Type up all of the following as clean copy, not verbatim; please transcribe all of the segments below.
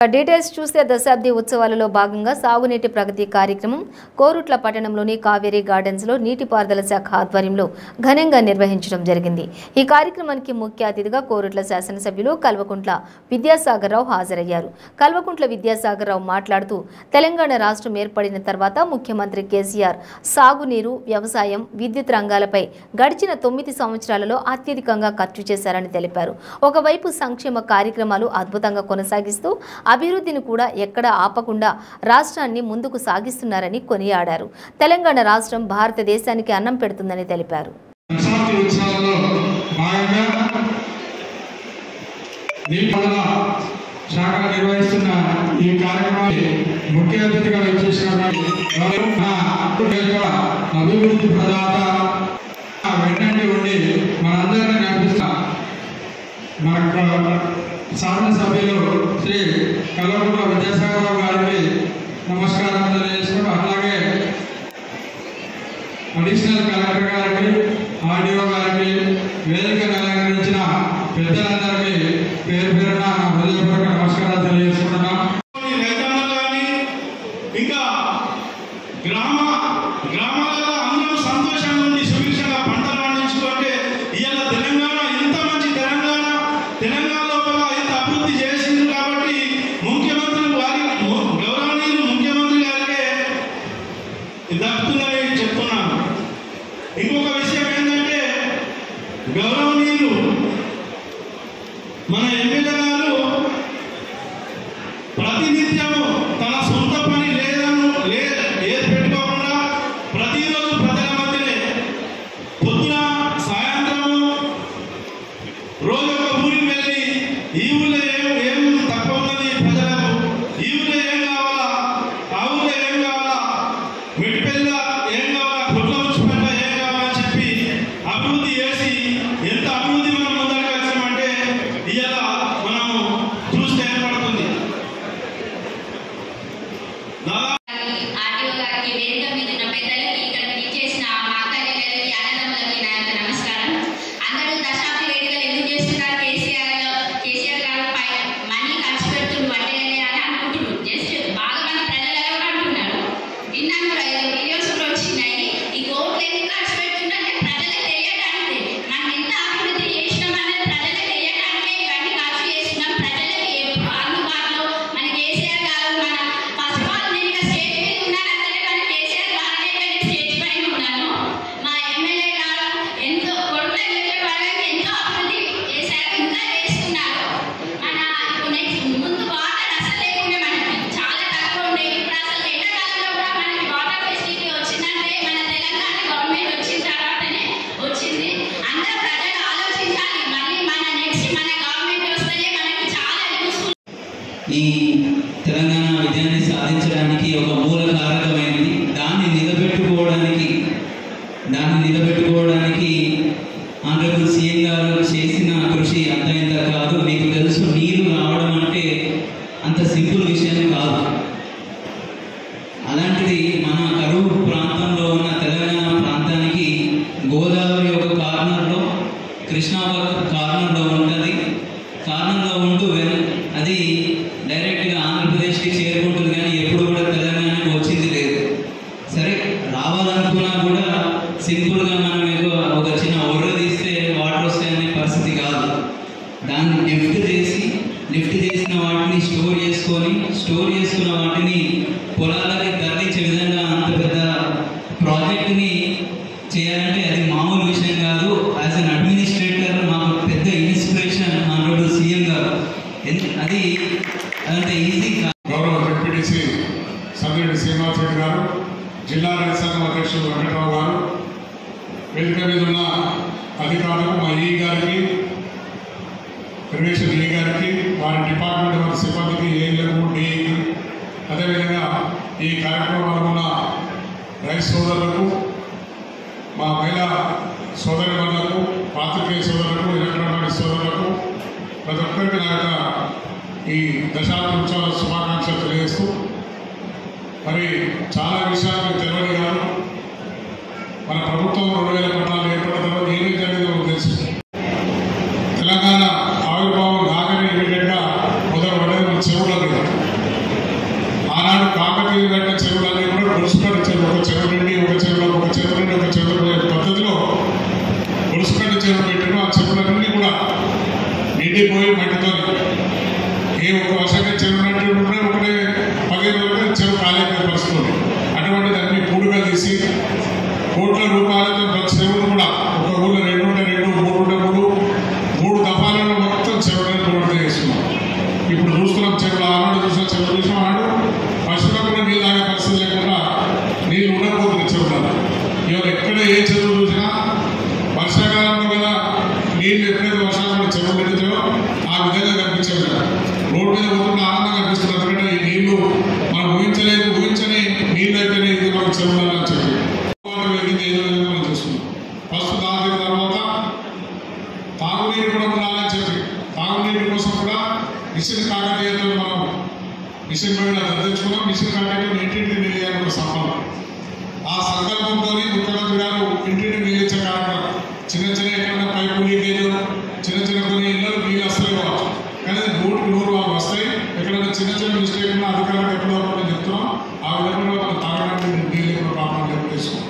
Details చూస్తే దశాబ్ది ఉత్సవాలలో భాగంగా సాగునీటి ప్రగతి కార్యక్రమం కోరుట్ల పట్టణంలోని కావేరీ గార్డెన్స్ లో నీటిపారుదల శాఖ ఆధ్వర్యంలో ఘనంగా నిర్వహించడం జరిగింది। ఈ కార్యక్రమానికి ముఖ్య అతిథిగా కోరుట్ల శాసనసభ్యులు కల్వకుంట్ల విద్యాసాగర్ రావు హాజరయ్యారు। కల్వకుంట్ల విద్యాసాగర్ రావు మాట్లాడుతూ తెలంగాణ రాష్ట్రం ఏర్పడిన తర్వాత ముఖ్యమంత్రి కేసీఆర్ సాగునీరు, వ్యవసాయం, విద్యుత్ రంగాలపై గడిచిన 9 సంవత్సరాలలో అత్యధికంగా ఖర్చు చేశారని తెలిపారు। ఒకవైపు సంక్షేమ కార్యక్రమాలు అద్భుతంగా కొనసాగిస్తూ అభివృద్ధిని కూడా ఎక్కడ ఆపకుండా రాష్ట్రాన్ని ముందుకు సాగిస్తున్నారని కొనియాడారు। తెలంగాణ రాష్ట్రం భారతదేశానికి అన్నం పెడుతుందని తెలిపారు। శాసనసభ్యులు శ్రీ కల్వకుంట్ల విద్యాసాగర్ రావు గారికి నమస్కారం తెలియజేసుకుంటూ, అలాగే అడిషనల్ కలెక్టర్ గారికి, ఆర్డీఓ గారికి, వేదికను అలంకరించిన పెద్దలందరికీ పేరు పేరున నా హృదయపూర్వక నమస్కారాలు తెలియజేసుకుంటున్నాం। ఇంకా గ్రామాలలో అందరూ సంతోషంగా ఉండి సుభిక్షంగా పంటలు పండించుకుంటే ఇవాళ తెలంగాణ ఇంత మంచి తెలంగాణ లోపల ఇంత అభివృద్ధి చేసింది కాబట్టి ముఖ్యమంత్రి వారి గౌరవనీయులు ముఖ్యమంత్రి గారికే దక్కుతుందని చెప్తున్నాను। ఇంకొక విషయం ఏంటంటే గౌరవనీయులు మన ఎమ్మెల్యే గారు ప్రతినిత్యము తన సొంత పని ఏది పెట్టుకోకుండా ప్రతిరోజు ప్రజల మధ్యనే పొద్దున సాయంత్రము రోజు ఒక ఊరికి వెళ్ళి ఈ ఊళ్ళో ఏం తక్కువ ఉన్నది ప్రజలకు, ఈ ఊళ్ళో ఏం కావాలా, ఆ ఊళ్ళో ఏం కావాలా, మెట్టిపెల్ల ఏం కావాలా, కొట్ల ముచ్చిపెల్ల ఏం కావాలని చెప్పి అభివృద్ధి చేసి ఎంత అభివృద్ధి మనం ముందరికి వచ్చామంటే ఇవాళ మనం చూస్తే ఏర్పడుతుంది। ఈ తెలంగాణ విజయాన్ని సాధించడానికి ఒక మూల కారకమైంది। దాన్ని నిలబెట్టుకోవడానికి ఆనరబుల్ సీఎం గారు చేసిన కృషి అంత ఇంత కాదు। మీకు తెలుసు, నీరు రావడం అంటే అంత సింపుల్ విషయం కాదు। అలాంటిది మన కరువు ప్రాంతంలో ఉన్న తెలంగాణ ప్రాంతానికి గోదావరి ఒక కార్నర్లో, కృష్ణా ఒక కార్నర్లో ఉంటుంది। కార్నర్లో ఉంటూ అది డైరెక్ట్గా ఆంధ్రప్రదేశ్కి చేరుకుంటుంది, కానీ ఎప్పుడు కూడా తెలంగాణకు వచ్చింది లేదు। సరే, రావాలనుకున్నా కూడా సింపుల్గా మనం ఒక చిన్న ఒర్ర తీస్తే వాటర్ వస్తాయనే పరిస్థితి కాదు। దాన్ని లిఫ్ట్ చేసిన వాటిని స్టోర్ చేసుకున్న వాటిని పొలాలకి తరలించే విధంగా అంత పెద్ద ప్రాజెక్ట్ని చేయాలంటే అది మామూలు విషయం కాదు। యాజ్ అన్ అడ్మినిస్ట్రేటర్ మాకు పెద్ద ఇన్స్పిరేషన్ ఆనరబుల్ సీఎం గారు। అది అంత ఈజీ కాదు। గౌరవ డిప్యూటీసీ సంగారెడ్డి శ్రీనివాస్ రెడ్డి గారు, జిల్లా రైతు సంఘం అధ్యక్షులు వెంకటరావు గారు, వేదిక మీద ఉన్న అధికారులకు, మా ఈ గారికి, ఇరిగేషన్ ఈ గారికి, వారి డిపార్ట్మెంట్ వారి సిబ్బందికి, ఏలకు, డిఈకి, అదేవిధంగా ఈ కార్యక్రమంలో ఉన్న రైతు సోదరులకు, మా మహిళా సోదరిమణులకు, పాత్రికేయ సోదరులకు, ఎలక్ట్రానిక్ సోదరులకు, ప్రతి ఒక్కరికి నా యొక్క ఈ దశాబ్ది ఉత్సవాల శుభాకాంక్షలు తెలియజేస్తూ, మరి చాలా విషయాలు తెలియదు కాదు। మన ప్రభుత్వం 2014 ఏర్పడిన తర్వాత ఏమీ జరిగిందో తెలుసు। తెలంగాణ ఆవిర్భావం కాగానే ఇమీడియట్గా మొదలుపడేది మన చెరువుల మీద। ఆనాడు కాకతీయ కట్టిన చెరువులన్నీ కూడా గొలుసుకట్టు చెరువు, ఒక చెరువు నుండి ఒక చెరువులో, ఒక చెరువు నుండి ఒక చెరువు పద్ధతిలో గొలుసుకట్టు చెరువు పెట్టారు. ఆ చెరువులన్నీ కూడా నిండిపోయి మట్టితో ఏ ఒక వర్షంగా చెరువు నట్టు ఉంటే ఒకటే 15 రోజులు చెరువు కాలేక పరిస్థితుంది. అటువంటి దాన్ని పూడుగా తీసి కోట్ల రూపాయలతో ప్రతి చెరువులు కూడా ఒక ఊళ్ళో 2 ఉంటే 2, 3 ఉంటే 3 దఫాలలో మొత్తం చెరువులను పూర్తి చేస్తున్నాం. ఇప్పుడు చూస్తున్నాం చెరువులు, ఆనాడు చూసిన చెరువు చూసిన ఆనాడు పశువులకు కూడా నీళ్ళు తాగే పరిస్థితి లేకుండా నీళ్ళు ఉండకపోతుంది చెరువులలో. ఇవాళ ఎక్కడ ఏ చెరువు చూసినా వర్షాకాలంలో కదా నీళ్ళు ఎప్పుడైతే వర్షాకాలంలో చెరువు పెడతాయో ఆ విధంగా కనిపించారు కదా. రోడ్డు మీద పోతున్న ఆనందంగా కనిపిస్తుంది. ఎందుకంటే ఈ నీళ్లు మనం ఊహించని నీళ్ళు అయితేనే ఇది మనకు చెరువులని అని చెప్పి పెరిగింది ఏదో విధంగా మనం చూస్తున్నాం. ఫస్ట్ దాని తర్వాత తాగునీరు కూడా ఉండాలని చెప్పి తాగునీటి కోసం కూడా మిషన్ కాకతీయతో మనం మిషన్ మీద దర్శించుకున్నాం. మిషన్ కాకతీయ ఇంటింటి నీళ్ళు ఒక సంకల్పం. ఆ సంకల్పంతో ముఖ్యమంత్రి గారు ఇంటిని నీళ్ళిచ్చే కార్యక్రమం చిన్న చిన్న ఎక్కడైనా పైపు లీకేజ్ చిన్న కొన్ని ఇళ్ళలో నీళ్ళు వస్తాయి కావచ్చు, కానీ 100 వాళ్ళు వస్తాయి. ఎక్కడైనా చిన్న మిస్టేక్ ఉన్న అధికారులకు ఎప్పుడో నేను చెప్తున్నాం. ఆ విధంగా మనం తాగడానికి నీళ్ళు ఎప్పుడు ప్రాబ్లం లేకుండా చేసుకోం.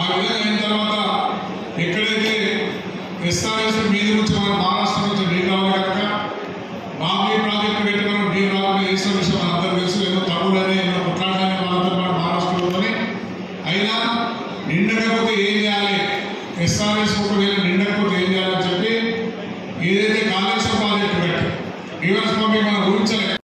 ఆ విధంగా అయిన తర్వాత ఎక్కడైతే ఎస్ఆర్ఎస్ మీద నుంచి మన మహారాష్ట్ర నుంచి నీళ్ళు రావాలి కనుక బాబ్లీ ప్రాజెక్టు పెట్టి మనం నీళ్ళు రావాలని చేసిన విషయం అందరూ తెలుసు. ఏదో తప్పులని ఏదో కొట్లాడాలని వాళ్ళతో పాటు మహారాష్ట్రలోని అయినా నిండకపోతే ఏం చేయాలి, ఎస్ఆర్ఎస్ ఒకవేళ నిండకపోతే ఏం చేయాలని చెప్పి ఏదైతే కాళేశ్వరం ప్రాజెక్టు పెట్టి రివర్స్ పంపింగ్ మనం ఊహించలేదు.